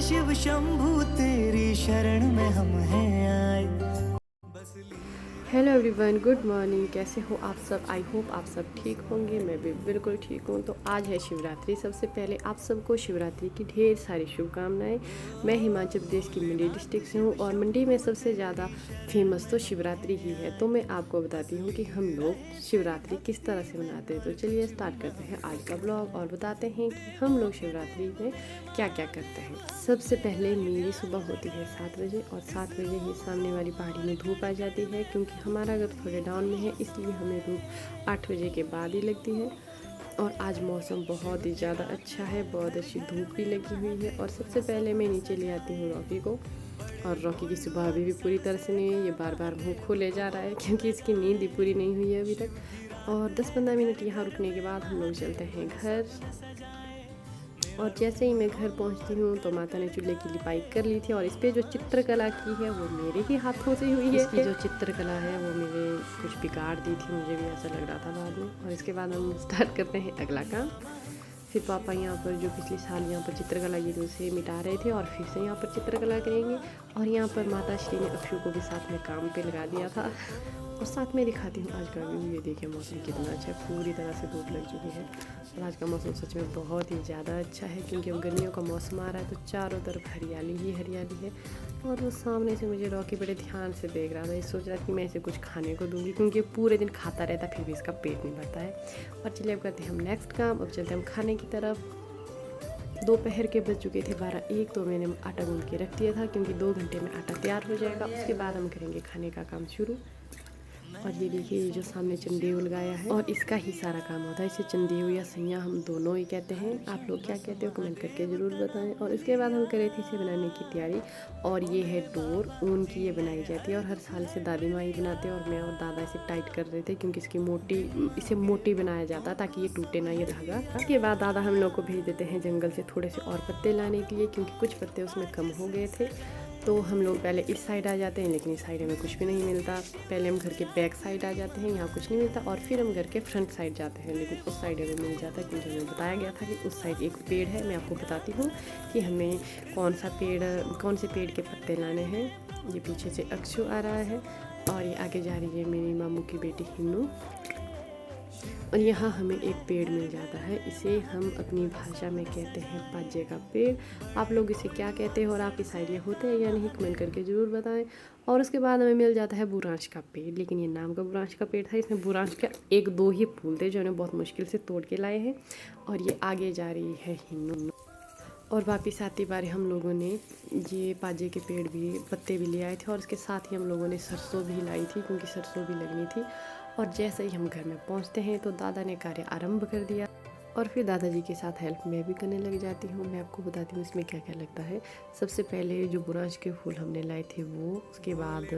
शिव शंभू तेरी शरण में हम हैं आए। Hello everyone, good morning. कैसे हो आप सब? आई होप आप सब ठीक होंगे। मैं भी बिल्कुल ठीक हूँ। तो आज है शिवरात्रि। सबसे पहले आप सबको शिवरात्रि की ढेर सारी शुभकामनाएं। मैं हिमाचल प्रदेश की मंडी डिस्ट्रिक्ट से हूँ और मंडी में सबसे ज़्यादा फेमस तो शिवरात्रि ही है। तो मैं आपको बताती हूँ कि हम लोग शिवरात्रि किस तरह से मनाते हैं। तो चलिए स्टार्ट करते हैं आज का ब्लॉग और बताते हैं कि हम लोग शिवरात्रि में क्या क्या करते हैं। सबसे पहले मेरी सुबह होती है 7 बजे और 7 बजे ही सामने वाली पहाड़ी में धूप आ जाती है, क्योंकि हमारा घर थोड़े डाउन में है, इसलिए हमें धूप 8 बजे के बाद ही लगती है। और आज मौसम बहुत ही ज़्यादा अच्छा है, बहुत अच्छी धूप भी लगी हुई है। और सबसे पहले मैं नीचे ले आती हूँ रॉकी को। और रॉकी की सुबह अभी भी पूरी तरह से नहीं है, ये बार बार मुँह खोले जा रहा है क्योंकि इसकी नींद ही पूरी नहीं हुई है अभी तक। और 10-15 मिनट यहाँ रुकने के बाद हम लोग चलते हैं घर। और जैसे ही मैं घर पहुंचती हूँ तो माता ने चूल्हे की लिपाई कर ली थी। और इस पे जो चित्रकला की है वो मेरे ही हाथों से हुई है। इसकी जो चित्रकला है वो मेरे कुछ बिगाड़ दी थी, मुझे भी ऐसा लग रहा था बाद में। और इसके बाद हम स्टार्ट करते हैं अगला काम। फिर पापा यहाँ पर जो पिछले साल यहाँ पर चित्रकला की थी उसे मिटा रहे थे और फिर से यहाँ पर चित्रकला करेंगे। और यहाँ पर माता श्री ने अक्षु को भी साथ में काम पे लगा दिया था। और साथ में दिखाती हूँ आज का व्यू। ये देखिए मौसम कितना अच्छा है, पूरी तरह से धूप लग चुकी है। और आज का मौसम सच में बहुत ही ज़्यादा अच्छा है, क्योंकि अब गर्मियों का मौसम आ रहा है तो चारों तरफ हरियाली ही हरियाली है। और वो सामने से मुझे रॉकी बड़े ध्यान से देख रहा था। ये सोच रहा था कि मैं इसे कुछ खाने को दूंगी, क्योंकि पूरे दिन खाता रहता फिर भी इसका पेट नहीं भरता है। और चलिए अब करते हैं हम नेक्स्ट काम। अब चलते हैं हम खाने की तरफ। दोपहर के बज चुके थे 12-1, तो मैंने आटा गूंद के रख दिया था, क्योंकि 2 घंटे में आटा तैयार हो जाएगा। उसके बाद हम करेंगे खाने का काम शुरू। और ये देखिए ये जो सामने चंदेव लगाया है और इसका ही सारा काम होता है। इसे चंदेव या सैया हम दोनों ही कहते हैं। आप लोग क्या कहते हो कमेंट करके ज़रूर बताएं। और इसके बाद हम करे थे इसे बनाने की तैयारी। और ये है डोर, ऊन की ये बनाई जाती है और हर साल इसे दादी माँ ही बनाते हैं। और मैं और दादा इसे टाइट कर रहे थे, क्योंकि इसे मोटी बनाया जाता है ताकि ये टूटे ना ये धागा। इसके बाद दादा हम लोग को भेज देते हैं जंगल से थोड़े से और पत्ते लाने के लिए, क्योंकि कुछ पत्ते उसमें कम हो गए थे। तो हम लोग पहले इस साइड आ जाते हैं, लेकिन इस साइड में कुछ भी नहीं मिलता। पहले हम घर के बैक साइड आ जाते हैं, यहाँ कुछ नहीं मिलता। और फिर हम घर के फ्रंट साइड जाते हैं, लेकिन उस साइड हमें मिल जाता है, क्योंकि हमें बताया गया था कि उस साइड एक पेड़ है। मैं आपको बताती हूँ कि हमें कौन से पेड़ के पत्ते लाने हैं। ये पीछे से अक्षु आ रहा है और ये आगे जा रही है मेरी मामू की बेटी हिन्नू। और यहाँ हमें एक पेड़ मिल जाता है, इसे हम अपनी भाषा में कहते हैं पाजे का पेड़। आप लोग इसे क्या कहते हैं और आपकी साइड ये होते हैं या नहीं कमेंट करके ज़रूर बताएं। और उसके बाद हमें मिल जाता है बुरांश का पेड़, लेकिन ये नाम का बुरांश का पेड़ था। इसमें बुरांश के 1-2 ही फूल थे जो हमने बहुत मुश्किल से तोड़ के लाए हैं। और ये आगे जा रही है हिन्नू। और वापस आती बारी हम लोगों ने ये पाजे के पेड़ भी पत्ते भी ले आए थे, और उसके साथ ही हम लोगों ने सरसों भी लाई थी, क्योंकि सरसों भी लगनी थी। और जैसे ही हम घर में पहुंचते हैं तो दादा ने कार्य आरंभ कर दिया। और फिर दादाजी के साथ हेल्प मैं भी करने लग जाती हूँ। मैं आपको बताती हूँ इसमें क्या क्या लगता है। सबसे पहले जो बुरांश के फूल हमने लाए थे वो, उसके बाद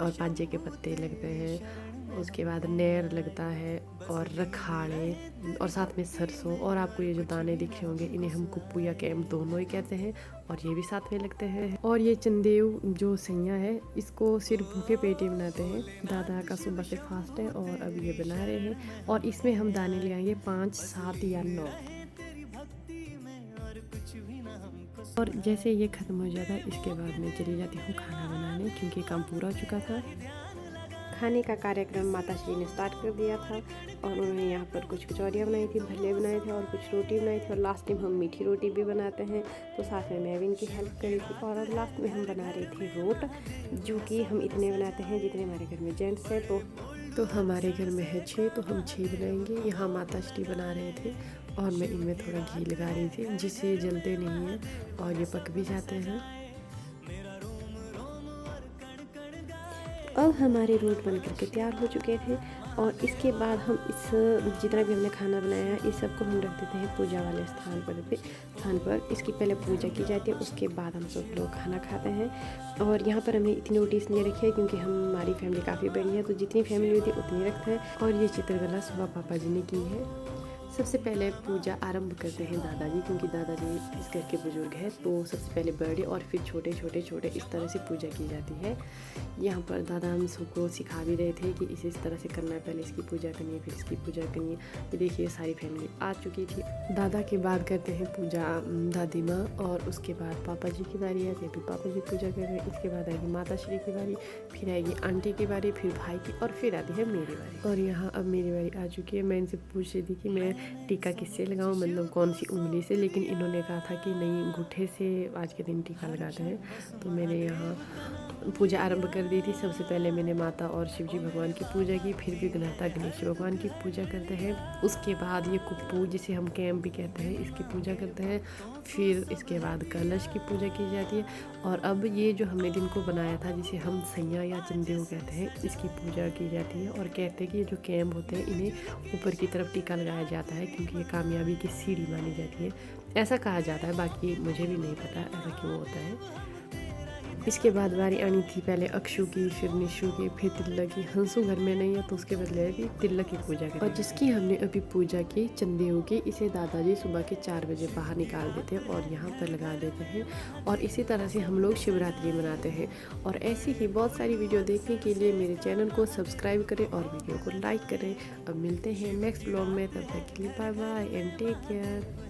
और पाजे के पत्ते लगते हैं, उसके बाद नेर लगता है और रखाड़े और साथ में सरसों। और आपको ये जो दाने दिख रहे होंगे इन्हें हम कुप्पू या कैम दोनों ही कहते हैं, और ये भी साथ में लगते हैं। और ये चंदेव जो सैया है इसको सिर्फ भूखे पेट ही बनाते हैं। दादा का सुबह से फास्ट है और अब ये बना रहे हैं। और इसमें हम दाने ले आएंगे 5, 7 या 9। और जैसे ये ख़त्म हो जाता है इसके बाद मैं चली जाती हूँ खाना बनाने, क्योंकि काम पूरा हो चुका था। खाने का कार्यक्रम माता श्री ने स्टार्ट कर दिया था और उन्होंने यहाँ पर कुछ कचौरियाँ बनाई थी, भल्ले बनाए थे और कुछ रोटी बनाई थी। और लास्ट में हम मीठी रोटी भी बनाते हैं, तो साथ में मैं भी इनकी हेल्प करी थी। और लास्ट में हम बना रहे थे रोट, जो कि हम इतने बनाते हैं जितने हमारे घर में जेंट्स है। तो हमारे घर में है 6, तो हम 6 बनाएंगे। यहाँ माता श्री बना रहे थे और मैं इनमें थोड़ा घी लगा रही थी, जिससे जलते नहीं हैं और ये पक भी जाते हैं। अब हमारे रोट बन करके तैयार हो चुके थे। और इसके बाद हम जितना भी हमने खाना बनाया है इस सबको हम रख देते हैं पूजा वाले स्थान पर। इसकी पहले पूजा की जाती है, उसके बाद हम सब लोग खाना खाते हैं। और यहाँ पर हमने इतनी रोटी इसलिए रखी है क्योंकि हमारी फैमिली काफ़ी बड़ी है, तो जितनी फैमिली होती है उतनी रखते हैं। और ये चित्रकला सुबह पापा जी ने की है। सबसे पहले पूजा आरंभ करते हैं दादाजी, क्योंकि दादाजी इस घर के बुजुर्ग हैं। तो सबसे पहले बड़े और फिर छोटे छोटे छोटे इस तरह से पूजा की जाती है। यहाँ पर दादा हम सबको सिखा भी रहे थे कि इस तरह से करना है, पहले इसकी पूजा करनी है, फिर इसकी पूजा करनी है। ये देखिए सारी फैमिली आ चुकी थी। दादा के बाद करते हैं पूजा दादी माँ, और उसके बाद पापा जी की बारी आती है, फिर पापा जी पूजा कर रहे हैं। इसके बाद आएगी माता श्री की बारी, फिर आएगी आंटी की बारी, फिर भाई की, और फिर आती है मेरी बारी। और यहाँ अब मेरी बारी आ चुकी है। मैं इनसे पूछ रही थी कि मैं टीका किससे लगाऊं, मतलब कौन सी उंगली से, लेकिन इन्होंने कहा था कि नहीं, अंगूठे से आज के दिन टीका लगाते हैं। तो मैंने यहाँ पूजा आरंभ कर दी थी। सबसे पहले मैंने माता और शिव जी भगवान की पूजा की, फिर विघ्नहर्ता गणेश भगवान की पूजा करते हैं। उसके बाद ये कुप्पू, जिसे हम कैंप भी कहते हैं, इसकी पूजा करते हैं। फिर इसके बाद कलश की पूजा की जाती है। और अब ये जो हमने दिन को बनाया था, जिसे हम सैया या चंदेव कहते हैं, इसकी पूजा की जाती है। और कहते हैं कि ये जो कैंप होते हैं, इन्हें ऊपर की तरफ टीका लगाया जाता है, क्योंकि ये कामयाबी की सीढ़ी मानी जाती है, ऐसा कहा जाता है। बाकी मुझे भी नहीं पता ऐसा क्यों होता है। इसके बाद बारी आनी थी पहले अक्षु की, फिर निशु की, फिर तिल्लक की। हंसू घर में नहीं है तो उसके बदले भी तिल्लक की पूजा करें। और जिसकी हमने अभी पूजा की चंदेव की, इसे दादाजी सुबह के 4 बजे बाहर निकाल देते हैं और यहाँ पर लगा देते हैं। और इसी तरह से हम लोग शिवरात्रि मनाते हैं। और ऐसी ही बहुत सारी वीडियो देखने के लिए मेरे चैनल को सब्सक्राइब करें और वीडियो को लाइक करें। अब मिलते हैं नेक्स्ट ब्लॉग में, तब तक के लिए bye bye and take care.